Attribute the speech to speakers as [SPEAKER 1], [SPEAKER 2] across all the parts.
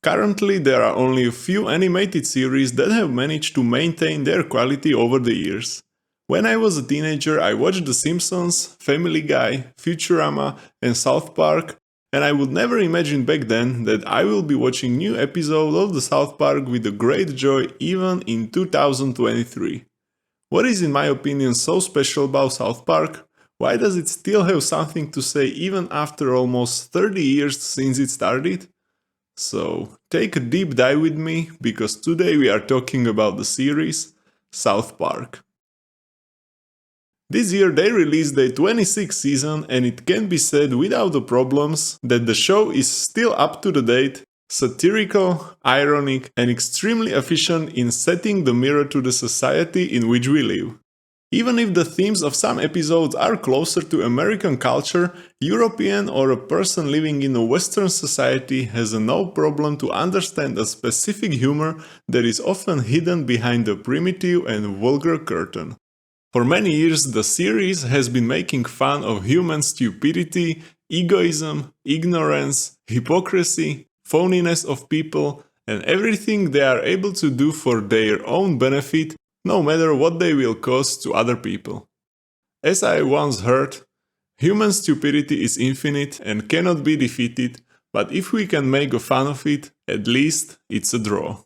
[SPEAKER 1] Currently, there are only a few animated series that have managed to maintain their quality over the years. When I was a teenager, I watched The Simpsons, Family Guy, Futurama, and South Park, and I would never imagine back then that I will be watching new episodes of the South Park with a great joy even in 2023. What is in my opinion so special about South Park? Why does it still have something to say even after almost 30 years since it started? So, take a deep dive with me because today we are talking about the series South Park. This year they released their 26th season and it can be said without the problems that the show is still up to the date, satirical, ironic, and extremely efficient in setting the mirror to the society in which we live. Even if the themes of some episodes are closer to American culture, European or a person living in a Western society has no problem to understand a specific humor that is often hidden behind a primitive and vulgar curtain. For many years, the series has been making fun of human stupidity, egoism, ignorance, hypocrisy, phoniness of people, and everything they are able to do for their own benefit, no matter what they will cause to other people. As I once heard, human stupidity is infinite and cannot be defeated, but if we can make fun of it, at least it's a draw.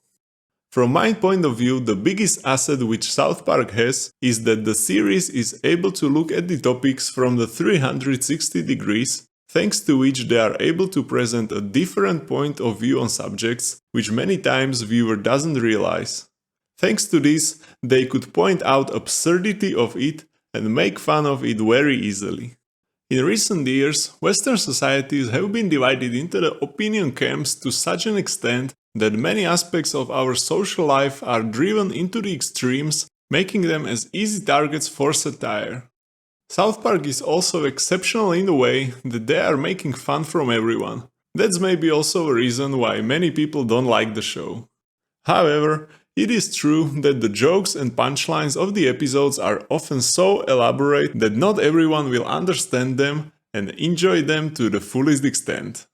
[SPEAKER 1] From my point of view, the biggest asset which South Park has is that the series is able to look at the topics from the 360 degrees, thanks to which they are able to present a different point of view on subjects, which many times viewer doesn't realize. Thanks to this, they could point out absurdity of it and make fun of it very easily. In recent years, Western societies have been divided into the opinion camps to such an extent that many aspects of our social life are driven into the extremes, making them as easy targets for satire. South Park is also exceptional in the way that they are making fun from everyone. That's maybe also a reason why many people don't like the show. However, it is true that the jokes and punchlines of the episodes are often so elaborate that not everyone will understand them and enjoy them to the fullest extent.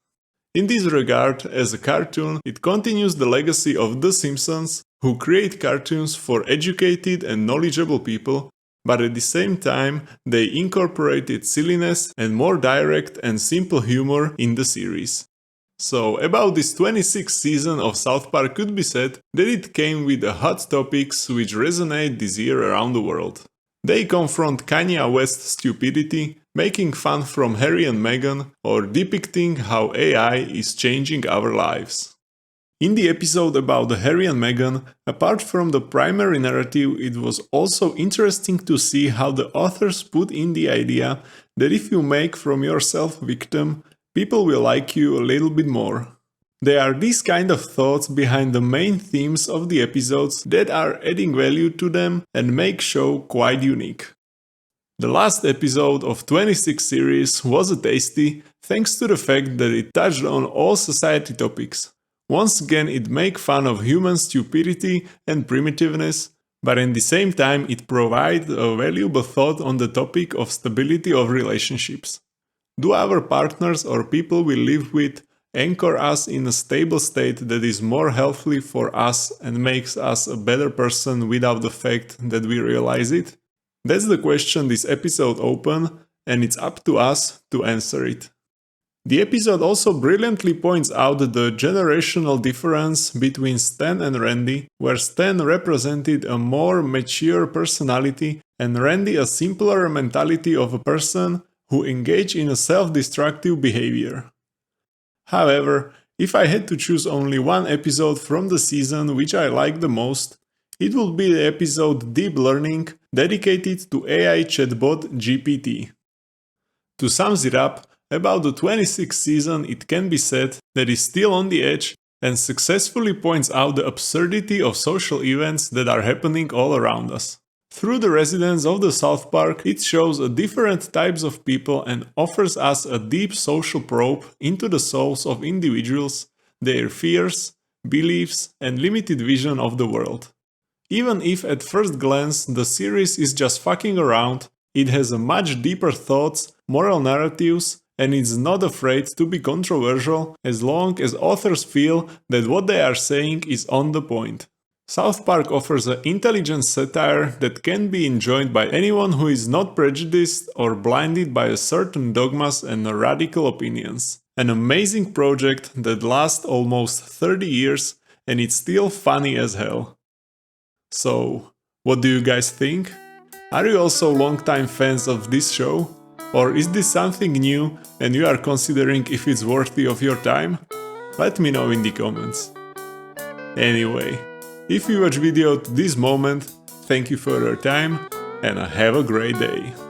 [SPEAKER 1] In this regard, as a cartoon, it continues the legacy of The Simpsons, who create cartoons for educated and knowledgeable people, but at the same time they incorporated silliness and more direct and simple humor in the series. So, about this 26th season of South Park could be said that it came with the hot topics which resonate this year around the world. They confront Kanye West's stupidity, making fun from Harry and Meghan, or depicting how AI is changing our lives. In the episode about Harry and Meghan, apart from the primary narrative, it was also interesting to see how the authors put in the idea that if you make from yourself victim, people will like you a little bit more. There are these kind of thoughts behind the main themes of the episodes that are adding value to them and make show quite unique. The last episode of 26 series was a tasty thanks to the fact that it touched on all society topics. Once again it made fun of human stupidity and primitiveness, but at the same time it provided a valuable thought on the topic of stability of relationships. Do our partners or people we live with anchor us in a stable state that is more healthy for us and makes us a better person without the fact that we realize it? That's the question this episode opened, and it's up to us to answer it. The episode also brilliantly points out the generational difference between Stan and Randy, where Stan represented a more mature personality and Randy a simpler mentality of a person who engage in a self-destructive behavior. However, if I had to choose only one episode from the season which I like the most, it would be the episode Deep Learning, dedicated to AI chatbot GPT. To sum it up, about the 26th season it can be said that it's still on the edge and successfully points out the absurdity of social events that are happening all around us. Through the residents of the South Park, it shows a different types of people and offers us a deep social probe into the souls of individuals, their fears, beliefs, and limited vision of the world. Even if at first glance the series is just fucking around, it has a much deeper thoughts, moral narratives, and is not afraid to be controversial as long as authors feel that what they are saying is on the point. South Park offers an intelligent satire that can be enjoyed by anyone who is not prejudiced or blinded by certain dogmas and radical opinions. An amazing project that lasts almost 30 years and it's still funny as hell. So, what do you guys think? Are you also longtime fans of this show? Or is this something new and you are considering if it's worthy of your time? Let me know in the comments. Anyway, if you watch video to this moment, thank you for your time and have a great day.